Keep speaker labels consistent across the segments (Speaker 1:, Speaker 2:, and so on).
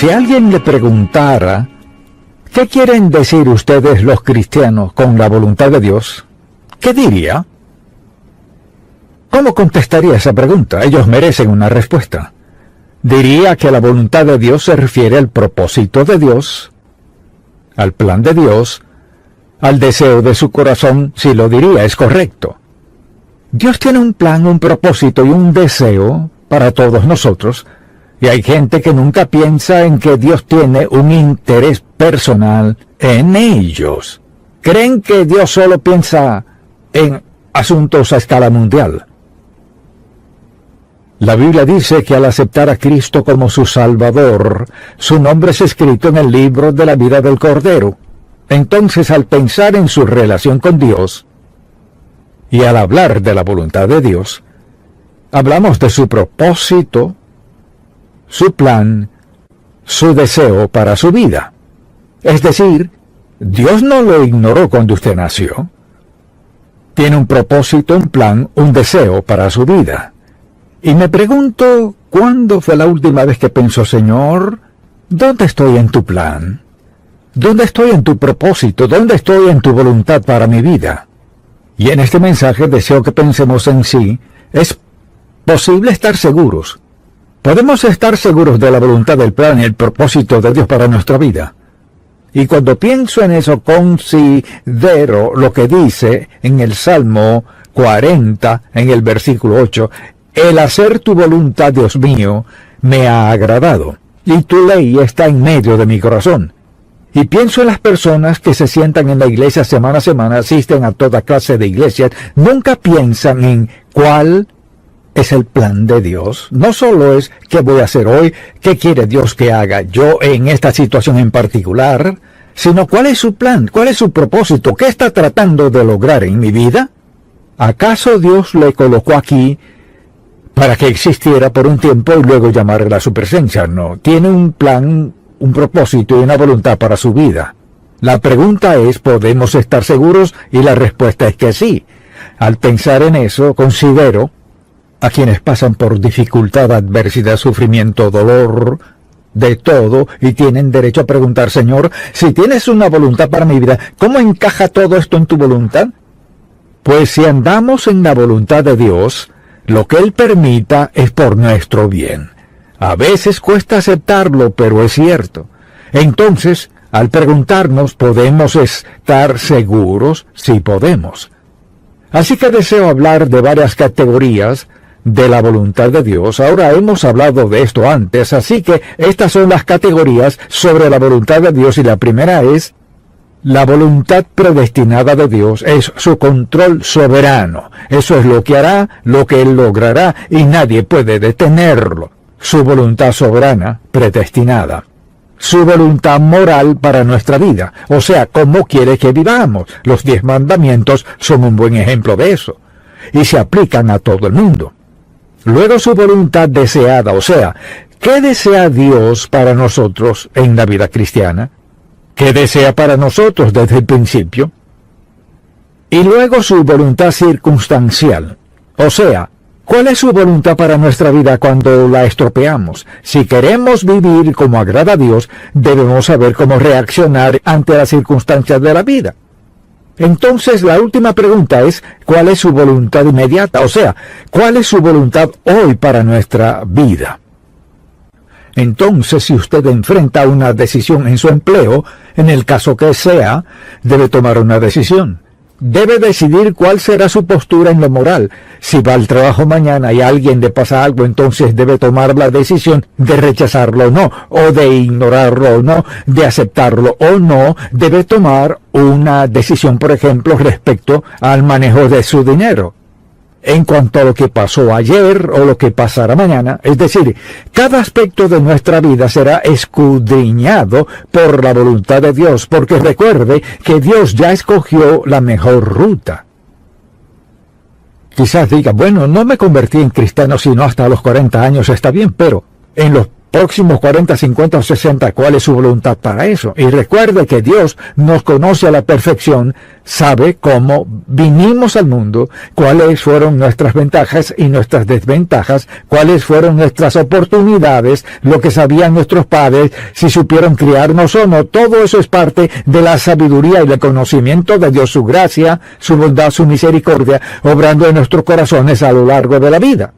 Speaker 1: Si alguien le preguntara, ¿qué quieren decir ustedes los cristianos con la voluntad de Dios?, ¿qué diría? ¿Cómo contestaría esa pregunta? Ellos merecen una respuesta. Diría que la voluntad de Dios se refiere al propósito de Dios, al plan de Dios, al deseo de su corazón. Si lo diría, es correcto. Dios tiene un plan, un propósito y un deseo para todos nosotros, y hay gente que nunca piensa en que Dios tiene un interés personal en ellos. Creen que Dios solo piensa en asuntos a escala mundial. La Biblia dice que al aceptar a Cristo como su Salvador, su nombre es escrito en el libro de la vida del Cordero. Entonces, al pensar en su relación con Dios, y al hablar de la voluntad de Dios, hablamos de su propósito, su plan, su deseo para su vida. Es decir, Dios no lo ignoró cuando usted nació. Tiene un propósito, un plan, un deseo para su vida. Y me pregunto, ¿cuándo fue la última vez que pensó, Señor, ¿dónde estoy en tu plan? ¿Dónde estoy en tu propósito? ¿Dónde estoy en tu voluntad para mi vida? Y en este mensaje deseo que pensemos en sí. Es posible estar seguros. Podemos estar seguros de la voluntad, del plan y el propósito de Dios para nuestra vida. Y cuando pienso en eso, considero lo que dice en el Salmo 40, en el versículo 8, el hacer tu voluntad, Dios mío, me ha agradado, y tu ley está en medio de mi corazón. Y pienso en las personas que se sientan en la iglesia semana a semana, asisten a toda clase de iglesias, nunca piensan en cuál es el plan de Dios. No solo es qué voy a hacer hoy, qué quiere Dios que haga yo en esta situación en particular, sino cuál es su plan, cuál es su propósito, qué está tratando de lograr en mi vida. ¿Acaso Dios le colocó aquí para que existiera por un tiempo y luego llamarla a su presencia? No, tiene un plan, un propósito y una voluntad para su vida. La pregunta es, ¿podemos estar seguros? Y la respuesta es que sí. Al pensar en eso, considero a quienes pasan por dificultad, adversidad, sufrimiento, dolor, de todo, y tienen derecho a preguntar, Señor, si tienes una voluntad para mi vida, ¿cómo encaja todo esto en tu voluntad? Pues si andamos en la voluntad de Dios, lo que Él permita es por nuestro bien. A veces cuesta aceptarlo, pero es cierto. Entonces, al preguntarnos, ¿podemos estar seguros? Sí podemos. Así que deseo hablar de varias categorías de la voluntad de Dios. Ahora hemos hablado de esto antes, así que estas son las categorías sobre la voluntad de Dios, y la primera es la voluntad predestinada de Dios, es su control soberano. Eso es lo que hará, lo que Él logrará, y nadie puede detenerlo. Su voluntad soberana, predestinada. Su voluntad moral para nuestra vida, o sea, cómo quiere que vivamos. Los 10 mandamientos son un buen ejemplo de eso, y se aplican a todo el mundo. Luego su voluntad deseada, o sea, ¿qué desea Dios para nosotros en la vida cristiana? ¿Qué desea para nosotros desde el principio? Y luego su voluntad circunstancial, o sea, ¿cuál es su voluntad para nuestra vida cuando la estropeamos? Si queremos vivir como agrada a Dios, debemos saber cómo reaccionar ante las circunstancias de la vida. Entonces, la última pregunta es, ¿cuál es su voluntad inmediata? O sea, ¿cuál es su voluntad hoy para nuestra vida? Entonces, si usted enfrenta una decisión en su empleo, en el caso que sea, debe tomar una decisión. Debe decidir cuál será su postura en lo moral. Si va al trabajo mañana y a alguien le pasa algo, entonces debe tomar la decisión de rechazarlo o no, o de ignorarlo o no, de aceptarlo o no. Debe tomar una decisión, por ejemplo, respecto al manejo de su dinero. En cuanto a lo que pasó ayer o lo que pasará mañana, es decir, cada aspecto de nuestra vida será escudriñado por la voluntad de Dios, porque recuerde que Dios ya escogió la mejor ruta. Quizás diga, bueno, no me convertí en cristiano sino hasta los 40 años, está bien, pero en los próximos 40, 50 o 60, ¿cuál es su voluntad para eso? Y recuerde que Dios nos conoce a la perfección, sabe cómo vinimos al mundo, cuáles fueron nuestras ventajas y nuestras desventajas, cuáles fueron nuestras oportunidades, lo que sabían nuestros padres, si supieron criarnos o no. Todo eso es parte de la sabiduría y el conocimiento de Dios, su gracia, su bondad, su misericordia, obrando en nuestros corazones a lo largo de la vida.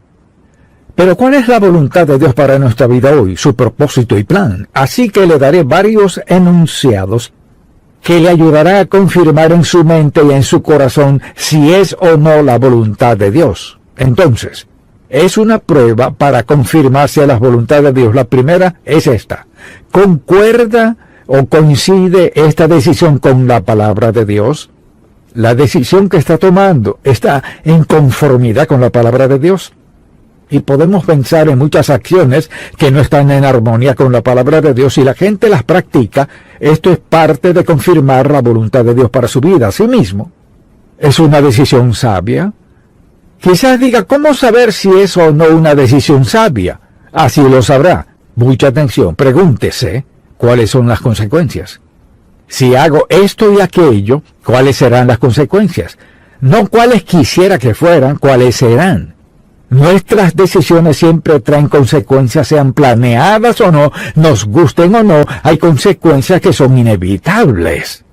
Speaker 1: Pero ¿cuál es la voluntad de Dios para nuestra vida hoy? Su propósito y plan. Así que le daré varios enunciados que le ayudará a confirmar en su mente y en su corazón si es o no la voluntad de Dios. Entonces, es una prueba para confirmar si es la voluntad de Dios. La primera es esta. ¿Concuerda o coincide esta decisión con la palabra de Dios? La decisión que está tomando está en conformidad con la palabra de Dios. Y podemos pensar en muchas acciones que no están en armonía con la palabra de Dios. Si la gente las practica, esto es parte de confirmar la voluntad de Dios para su vida. Asimismo, ¿es una decisión sabia? Quizás diga, ¿cómo saber si es o no una decisión sabia? Así lo sabrá. Mucha atención, pregúntese cuáles son las consecuencias. Si hago esto y aquello, ¿cuáles serán las consecuencias? No cuáles quisiera que fueran, cuáles serán. Nuestras decisiones siempre traen consecuencias, sean planeadas o no, nos gusten o no, hay consecuencias que son inevitables.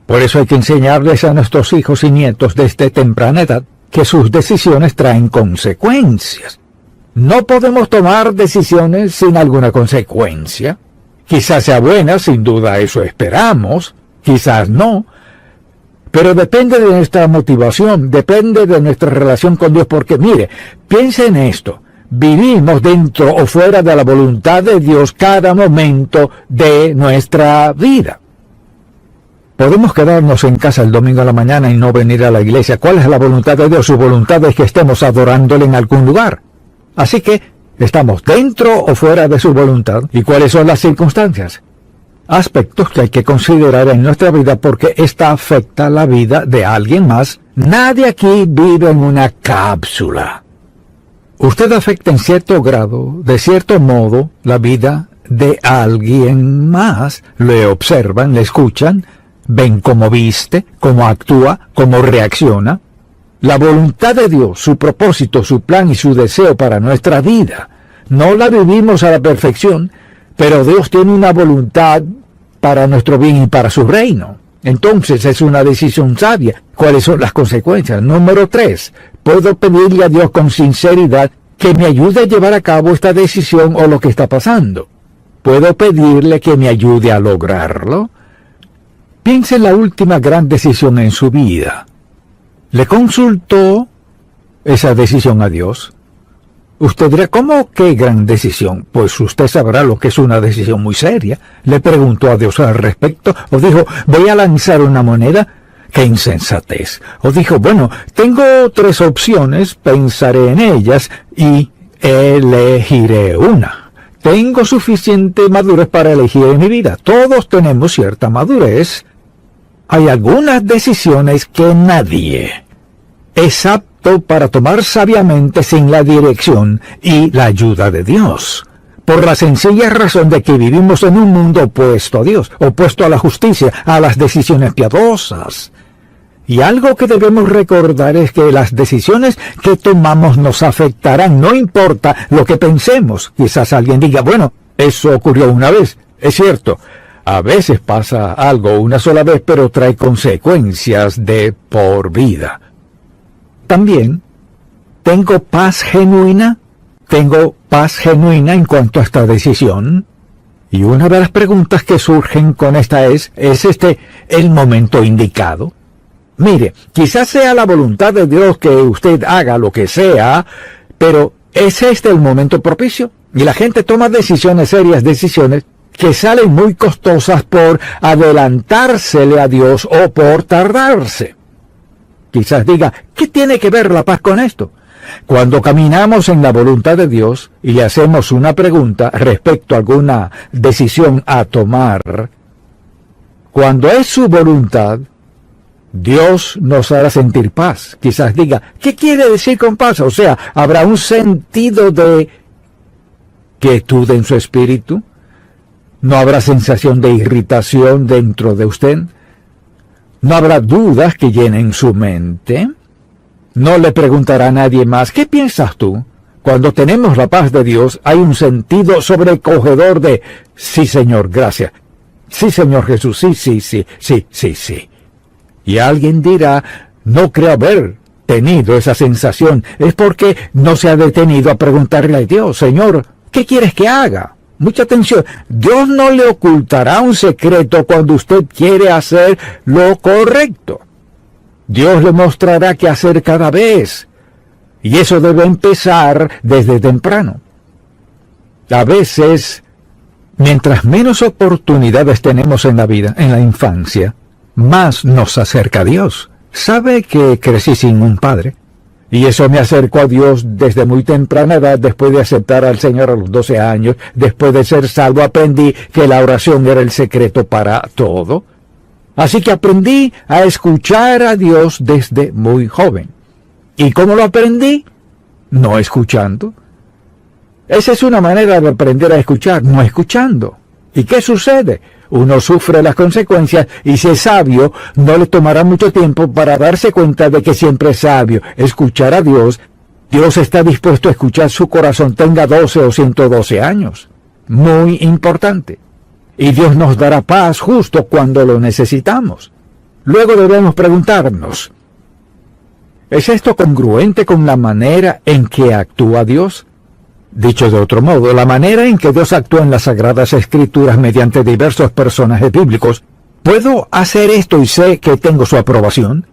Speaker 1: Por eso hay que enseñarles a nuestros hijos y nietos desde temprana edad que sus decisiones traen consecuencias. No podemos tomar decisiones sin alguna consecuencia. Quizás sea buena, sin duda eso esperamos, quizás no. Pero depende de nuestra motivación, depende de nuestra relación con Dios, porque mire, piense en esto, vivimos dentro o fuera de la voluntad de Dios cada momento de nuestra vida. Podemos quedarnos en casa el domingo a la mañana y no venir a la iglesia. ¿Cuál es la voluntad de Dios? Su voluntad es que estemos adorándole en algún lugar. Así que, ¿estamos dentro o fuera de su voluntad? ¿Y cuáles son las circunstancias? Aspectos que hay que considerar en nuestra vida porque esta afecta la vida de alguien más. Nadie aquí vive en una cápsula. Usted afecta en cierto grado, de cierto modo, la vida de alguien más. Le observan, le escuchan, ven cómo viste, cómo actúa, cómo reacciona. La voluntad de Dios, su propósito, su plan y su deseo para nuestra vida. No la vivimos a la perfección, pero Dios tiene una voluntad para nuestro bien y para su reino. Entonces es una decisión sabia. ¿Cuáles son las consecuencias? Número 3. Puedo pedirle a Dios con sinceridad que me ayude a llevar a cabo esta decisión o lo que está pasando. ¿Puedo pedirle que me ayude a lograrlo? Piense en la última gran decisión en su vida. ¿Le consultó esa decisión a Dios? Usted dirá, ¿cómo qué gran decisión? Pues usted sabrá lo que es una decisión muy seria. ¿Le preguntó a Dios al respecto? ¿O dijo, voy a lanzar una moneda? ¡Qué insensatez! ¿O dijo, bueno, tengo 3 opciones, pensaré en ellas y elegiré una? Tengo suficiente madurez para elegir en mi vida. Todos tenemos cierta madurez. Hay algunas decisiones que nadie es apto para tomar sabiamente sin la dirección y la ayuda de Dios. Por la sencilla razón de que vivimos en un mundo opuesto a Dios, opuesto a la justicia, a las decisiones piadosas. Y algo que debemos recordar es que las decisiones que tomamos nos afectarán, no importa lo que pensemos. Quizás alguien diga, bueno, eso ocurrió una vez. Es cierto, a veces pasa algo una sola vez, pero trae consecuencias de por vida. También, ¿tengo paz genuina? ¿Tengo paz genuina en cuanto a esta decisión? Y una de las preguntas que surgen con esta ¿es este el momento indicado? Mire, quizás sea la voluntad de Dios que usted haga lo que sea, pero ¿es este el momento propicio? Y la gente toma decisiones serias, decisiones que salen muy costosas por adelantársele a Dios o por tardarse. Quizás diga, ¿qué tiene que ver la paz con esto? Cuando caminamos en la voluntad de Dios y le hacemos una pregunta respecto a alguna decisión a tomar, cuando es su voluntad, Dios nos hará sentir paz. Quizás diga, ¿qué quiere decir con paz? O sea, habrá un sentido de quietud en su espíritu? ¿No habrá sensación de irritación dentro de usted? ¿No habrá dudas que llenen su mente? ¿No le preguntará a nadie más, ¿qué piensas tú? Cuando tenemos la paz de Dios, hay un sentido sobrecogedor de, sí, Señor, gracias. Sí, Señor Jesús, sí. Y alguien dirá, no creo haber tenido esa sensación. Es porque no se ha detenido a preguntarle a Dios, Señor, ¿qué quieres que haga? Mucha atención. Dios no le ocultará un secreto cuando usted quiere hacer lo correcto. Dios le mostrará qué hacer cada vez. Y eso debe empezar desde temprano. A veces, mientras menos oportunidades tenemos en la vida, en la infancia, más nos acerca a Dios. ¿Sabe que crecí sin un padre? Y eso me acercó a Dios desde muy temprana edad. Después de aceptar al Señor a los 12 años, después de ser salvo, aprendí que la oración era el secreto para todo. Así que aprendí a escuchar a Dios desde muy joven. ¿Y cómo lo aprendí? No escuchando. Esa es una manera de aprender a escuchar, no escuchando. ¿Y qué sucede? Uno sufre las consecuencias y si es sabio, no le tomará mucho tiempo para darse cuenta de que siempre es sabio. Escuchar a Dios, Dios está dispuesto a escuchar su corazón, tenga 12 o 112 años. Muy importante. Y Dios nos dará paz justo cuando lo necesitamos. Luego debemos preguntarnos, ¿es esto congruente con la manera en que actúa Dios? Dicho de otro modo, la manera en que Dios actúa en las Sagradas Escrituras mediante diversos personajes bíblicos, ¿puedo hacer esto y sé que tengo su aprobación?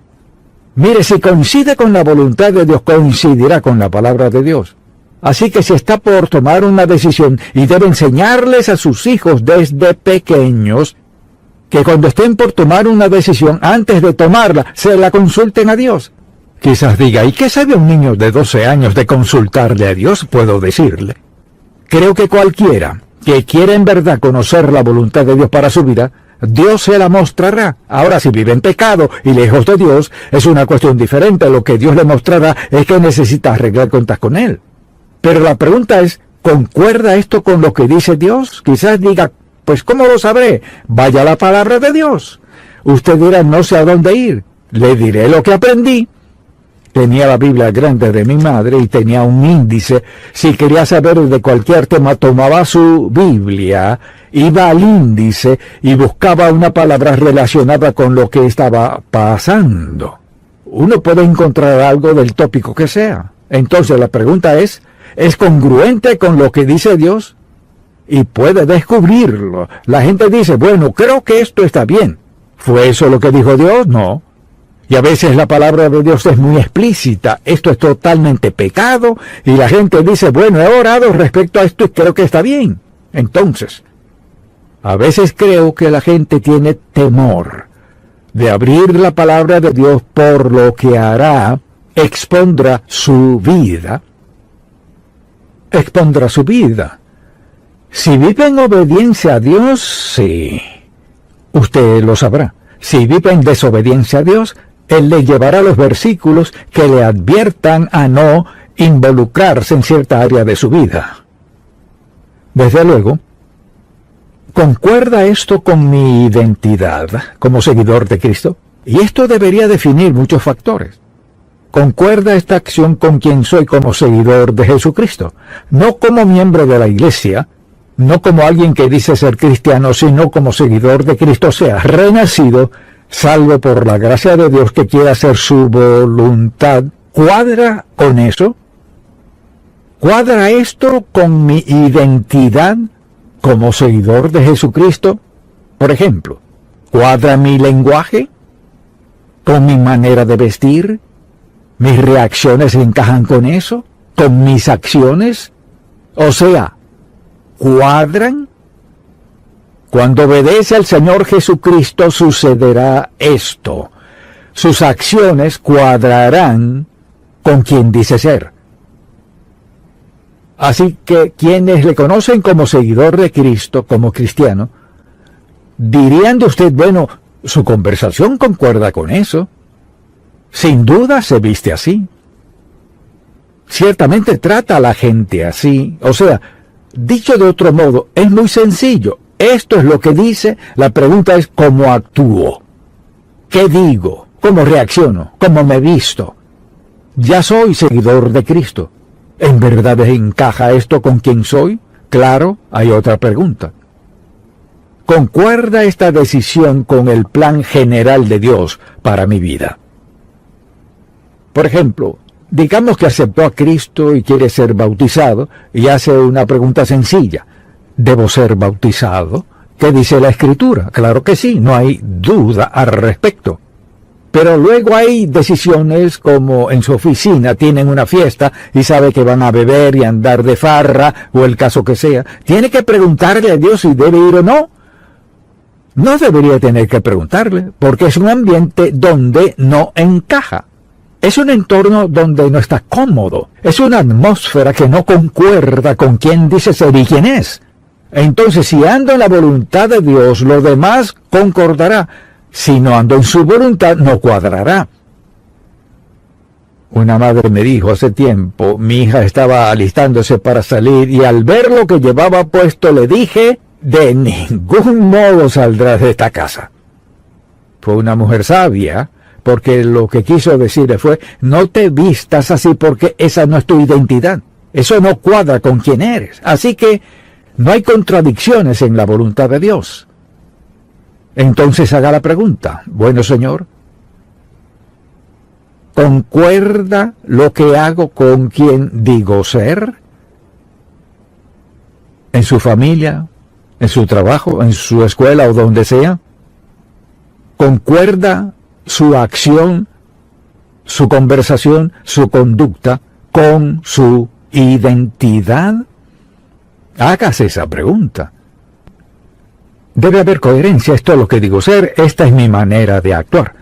Speaker 1: Mire, si coincide con la voluntad de Dios, coincidirá con la palabra de Dios. Así que si está por tomar una decisión y debe enseñarles a sus hijos desde pequeños, que cuando estén por tomar una decisión, antes de tomarla, se la consulten a Dios. Quizás diga, ¿y qué sabe un niño de 12 años de consultarle a Dios? Puedo decirle. Creo que cualquiera que quiera en verdad conocer la voluntad de Dios para su vida, Dios se la mostrará. Ahora, si vive en pecado y lejos de Dios, es una cuestión diferente. Lo que Dios le mostrará es que necesita arreglar cuentas con Él. Pero la pregunta es, ¿concuerda esto con lo que dice Dios? Quizás diga, pues ¿cómo lo sabré? Vaya a la palabra de Dios. Usted dirá, no sé a dónde ir. Le diré lo que aprendí. Tenía la Biblia grande de mi madre y tenía un índice. Si quería saber de cualquier tema, tomaba su Biblia, iba al índice y buscaba una palabra relacionada con lo que estaba pasando. Uno puede encontrar algo del tópico que sea. Entonces la pregunta ¿es congruente con lo que dice Dios? Y puede descubrirlo. La gente dice, bueno, creo que esto está bien. ¿Fue eso lo que dijo Dios? No. Y a veces la palabra de Dios es muy explícita. Esto es totalmente pecado. Y la gente dice, bueno, he orado respecto a esto y creo que está bien. Entonces, a veces creo que la gente tiene temor de abrir la palabra de Dios, por lo que hará, expondrá su vida. Expondrá su vida. Si vive en obediencia a Dios, sí. Usted lo sabrá. Si vive en desobediencia a Dios, Él le llevará los versículos que le adviertan a no involucrarse en cierta área de su vida. Desde luego, ¿concuerda esto con mi identidad como seguidor de Cristo? Y esto debería definir muchos factores. ¿Concuerda esta acción con quien soy como seguidor de Jesucristo? No como miembro de la iglesia, no como alguien que dice ser cristiano, sino como seguidor de Cristo, o sea, renacido, salvo por la gracia de Dios, que quiere hacer su voluntad. ¿Cuadra con eso? ¿Cuadra esto con mi identidad como seguidor de Jesucristo? Por ejemplo, ¿cuadra mi lenguaje con mi manera de vestir? ¿Mis reacciones encajan con eso? ¿Con mis acciones? O sea, ¿cuadran? Cuando obedece al Señor Jesucristo sucederá esto. Sus acciones cuadrarán con quien dice ser. Así que quienes le conocen como seguidor de Cristo, como cristiano, dirían de usted, bueno, su conversación concuerda con eso. Sin duda se viste así. Ciertamente trata a la gente así. O sea, Dicho de otro modo, es muy sencillo. Esto es lo que dice. La pregunta es ¿cómo actúo? ¿Qué digo? ¿Cómo reacciono? ¿Cómo me visto? Ya soy seguidor de Cristo. ¿En verdad encaja esto con quien soy? Claro, hay otra pregunta. ¿Concuerda esta decisión con el plan general de Dios para mi vida? Por ejemplo, digamos que aceptó a Cristo y quiere ser bautizado y hace una pregunta sencilla. ¿Debo ser bautizado? ¿Qué dice la Escritura? Claro que sí, no hay duda al respecto. Pero luego hay decisiones como en su oficina tienen una fiesta y sabe que van a beber y andar de farra o el caso que sea. ¿Tiene que preguntarle a Dios si debe ir o no? No debería tener que preguntarle, porque es un ambiente donde no encaja. Es un entorno donde no está cómodo. Es una atmósfera que no concuerda con quién dice ser y quién es. Entonces, si ando en la voluntad de Dios, lo demás concordará. Si no ando en su voluntad, no cuadrará. Una madre me dijo hace tiempo, mi hija estaba alistándose para salir y al ver lo que llevaba puesto le dije, de ningún modo saldrás de esta casa. Fue una mujer sabia, porque lo que quiso decirle fue, no te vistas así porque esa no es tu identidad. Eso no cuadra con quién eres. Así que no hay contradicciones en la voluntad de Dios. Entonces haga la pregunta, bueno Señor, ¿concuerda lo que hago con quien digo ser? ¿En su familia, en su trabajo, en su escuela o donde sea? ¿Concuerda su acción, su conversación, su conducta con su identidad? Hágase esa pregunta. Debe haber coherencia, esto es lo que digo ser, esta es mi manera de actuar.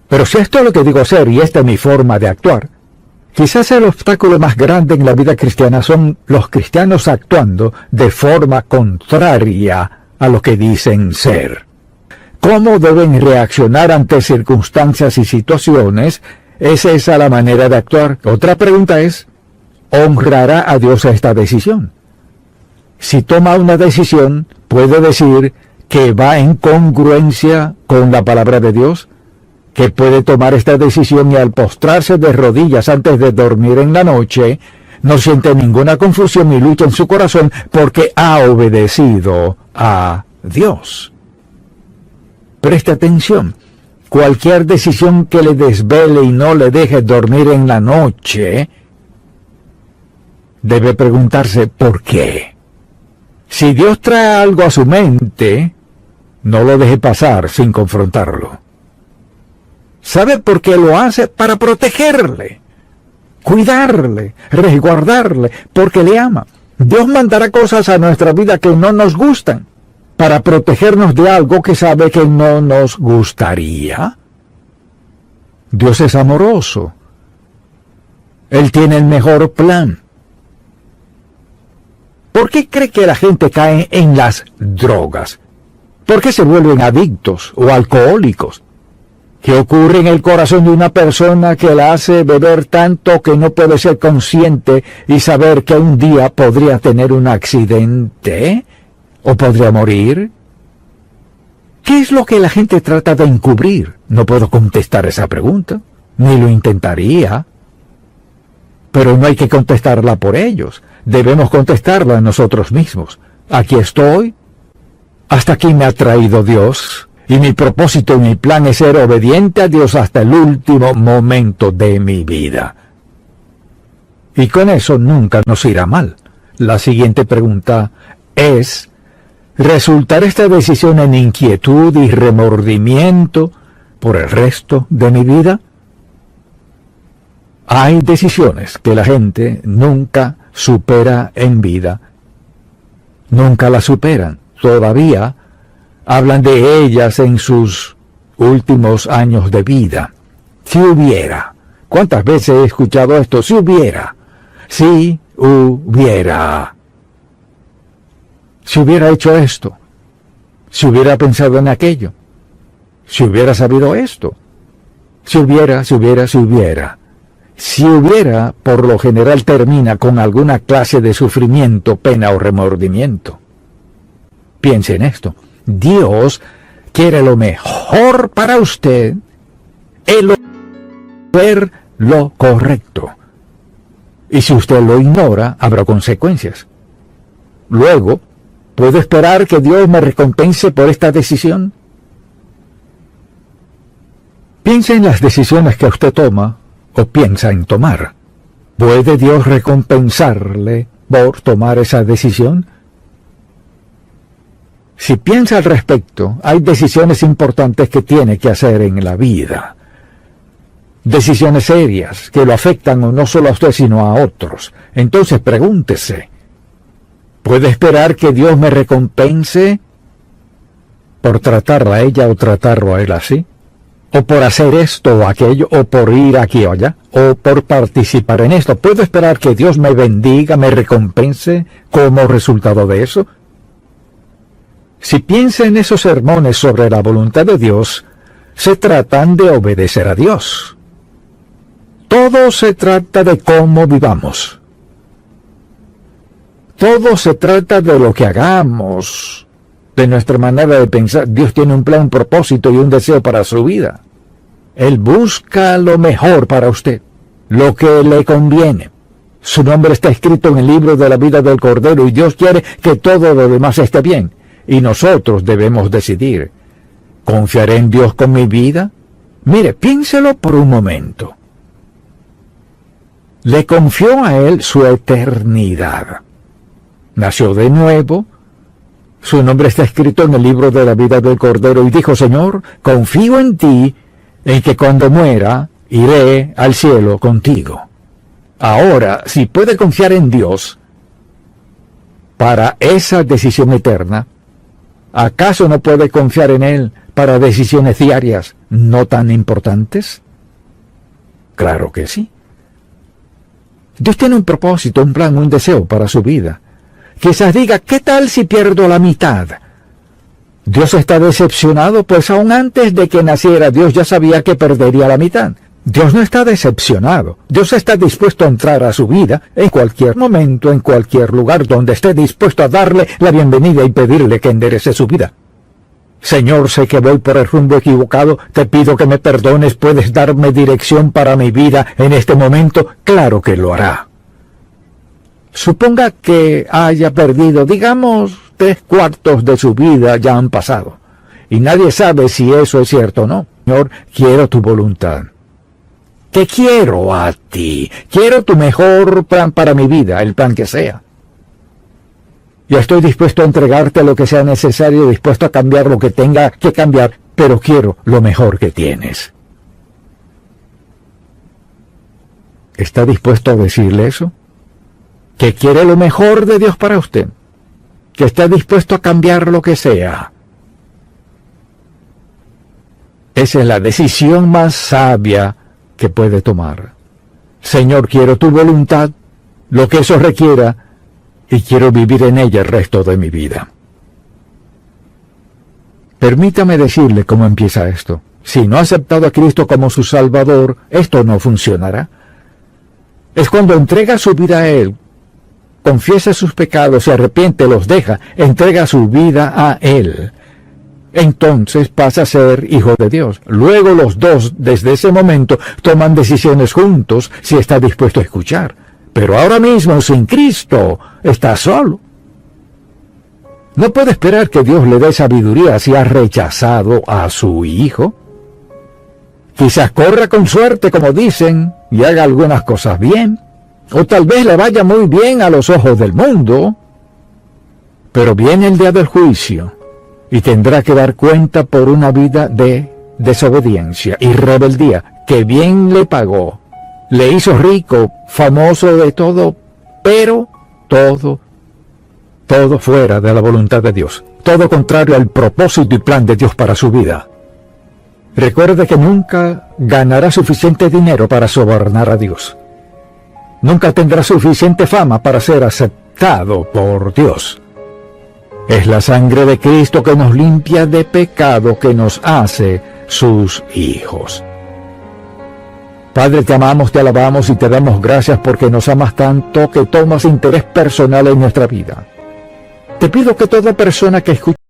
Speaker 1: Pero si esto es lo que digo ser y esta es mi forma de actuar, quizás el obstáculo más grande en la vida cristiana son los cristianos actuando de forma contraria a lo que dicen ser. ¿Cómo deben reaccionar ante circunstancias y situaciones? ¿Es esa la manera de actuar? Otra pregunta es, ¿honrará a Dios esta decisión? Si toma una decisión, ¿puede decir que va en congruencia con la palabra de Dios? ¿Que puede tomar esta decisión y al postrarse de rodillas antes de dormir en la noche, no siente ninguna confusión ni lucha en su corazón porque ha obedecido a Dios? Preste atención. Cualquier decisión que le desvele y no le deje dormir en la noche, debe preguntarse ¿por qué? Si Dios trae algo a su mente, no lo deje pasar sin confrontarlo. ¿Sabe por qué lo hace? Para protegerle, cuidarle, resguardarle, porque le ama. Dios mandará cosas a nuestra vida que no nos gustan, para protegernos de algo que sabe que no nos gustaría. Dios es amoroso. Él tiene el mejor plan. ¿Por qué cree que la gente cae en las drogas? ¿Por qué se vuelven adictos o alcohólicos? ¿Qué ocurre en el corazón de una persona que la hace beber tanto que no puede ser consciente y saber que un día podría tener un accidente o podría morir? ¿Qué es lo que la gente trata de encubrir? No puedo contestar esa pregunta, ni lo intentaría. Pero no hay que contestarla por ellos. Debemos contestarla nosotros mismos. Aquí estoy. Hasta aquí me ha traído Dios. Y mi propósito y mi plan es ser obediente a Dios hasta el último momento de mi vida. Y con eso nunca nos irá mal. La siguiente pregunta es, ¿resultará esta decisión en inquietud y remordimiento por el resto de mi vida? Hay decisiones que la gente nunca supera en vida. Nunca las superan. Todavía hablan de ellas en sus últimos años de vida. Si hubiera. ¿Cuántas veces he escuchado esto? Si hubiera. Si hubiera. Si hubiera hecho esto. Si hubiera pensado en aquello. Si hubiera sabido esto. Si hubiera. Si hubiera, por lo general termina con alguna clase de sufrimiento, pena o remordimiento. Piense en esto. Dios quiere lo mejor para usted, el hacer lo correcto. Y si usted lo ignora, habrá consecuencias. Luego, ¿puedo esperar que Dios me recompense por esta decisión? Piense en las decisiones que usted toma o piensa en tomar. ¿Puede Dios recompensarle por tomar esa decisión? Si piensa al respecto, hay decisiones importantes que tiene que hacer en la vida. Decisiones serias que lo afectan no solo a usted sino a otros. Entonces pregúntese, ¿puede esperar que Dios me recompense por tratarla a ella o tratarlo a él así? ¿O por hacer esto o aquello? ¿O por ir aquí o allá? ¿O por participar en esto? ¿Puedo esperar que Dios me bendiga, me recompense como resultado de eso? Si piensa en esos sermones sobre la voluntad de Dios, se tratan de obedecer a Dios. Todo se trata de cómo vivamos. Todo se trata de lo que hagamos, de nuestra manera de pensar. Dios tiene un plan, un propósito y un deseo para su vida. Él busca lo mejor para usted, lo que le conviene. Su nombre está escrito en el libro de la vida del Cordero y Dios quiere que todo lo demás esté bien. Y nosotros debemos decidir, ¿confiaré en Dios con mi vida? Mire, piénselo por un momento. Le confió a Él su eternidad. Nació de nuevo. Su nombre está escrito en el libro de la vida del Cordero y dijo, Señor, confío en ti, en que cuando muera, iré al cielo contigo. Ahora, si puede confiar en Dios para esa decisión eterna, ¿acaso no puede confiar en Él para decisiones diarias no tan importantes? Claro que sí. Dios tiene un propósito, un plan, un deseo para su vida. Quizás diga, ¿qué tal si pierdo la mitad? Dios está decepcionado, pues aún antes de que naciera, Dios ya sabía que perdería la mitad. Dios no está decepcionado. Dios está dispuesto a entrar a su vida en cualquier momento, en cualquier lugar donde esté dispuesto a darle la bienvenida y pedirle que enderece su vida. Señor, sé que voy por el rumbo equivocado, te pido que me perdones, ¿puedes darme dirección para mi vida en este momento? Claro que lo hará. Suponga que haya perdido, digamos, 3/4 de su vida ya han pasado, y nadie sabe si eso es cierto o no. Señor, quiero tu voluntad. Te quiero a ti. Quiero tu mejor plan para mi vida, el plan que sea. Yo estoy dispuesto a entregarte lo que sea necesario, dispuesto a cambiar lo que tenga que cambiar, pero quiero lo mejor que tienes. ¿Está dispuesto a decirle eso? ¿Que quiere lo mejor de Dios para usted? ¿Que está dispuesto a cambiar lo que sea? Esa es la decisión más sabia que puede tomar. Señor, quiero tu voluntad, lo que eso requiera, y quiero vivir en ella el resto de mi vida. Permítame decirle cómo empieza esto. Si no ha aceptado a Cristo como su Salvador, esto no funcionará. Es cuando entrega su vida a Él, confiesa sus pecados, se arrepiente, los deja, entrega su vida a Él. Entonces pasa a ser hijo de Dios. Luego los dos, desde ese momento, toman decisiones juntos si está dispuesto a escuchar. Pero ahora mismo, sin Cristo, está solo. No puede esperar que Dios le dé sabiduría si ha rechazado a su hijo. Quizás corra con suerte, como dicen, y haga algunas cosas bien. O tal vez le vaya muy bien a los ojos del mundo. Pero viene el día del juicio, y tendrá que dar cuenta por una vida de desobediencia y rebeldía, que bien le pagó. Le hizo rico, famoso de todo, pero todo fuera de la voluntad de Dios. Todo contrario al propósito y plan de Dios para su vida. Recuerde que nunca ganará suficiente dinero para sobornar a Dios. Nunca tendrá suficiente fama para ser aceptado por Dios. Es la sangre de Cristo que nos limpia de pecado, que nos hace sus hijos. Padre, te amamos, te alabamos y te damos gracias porque nos amas tanto que tomas interés personal en nuestra vida. Te pido que toda persona que escuche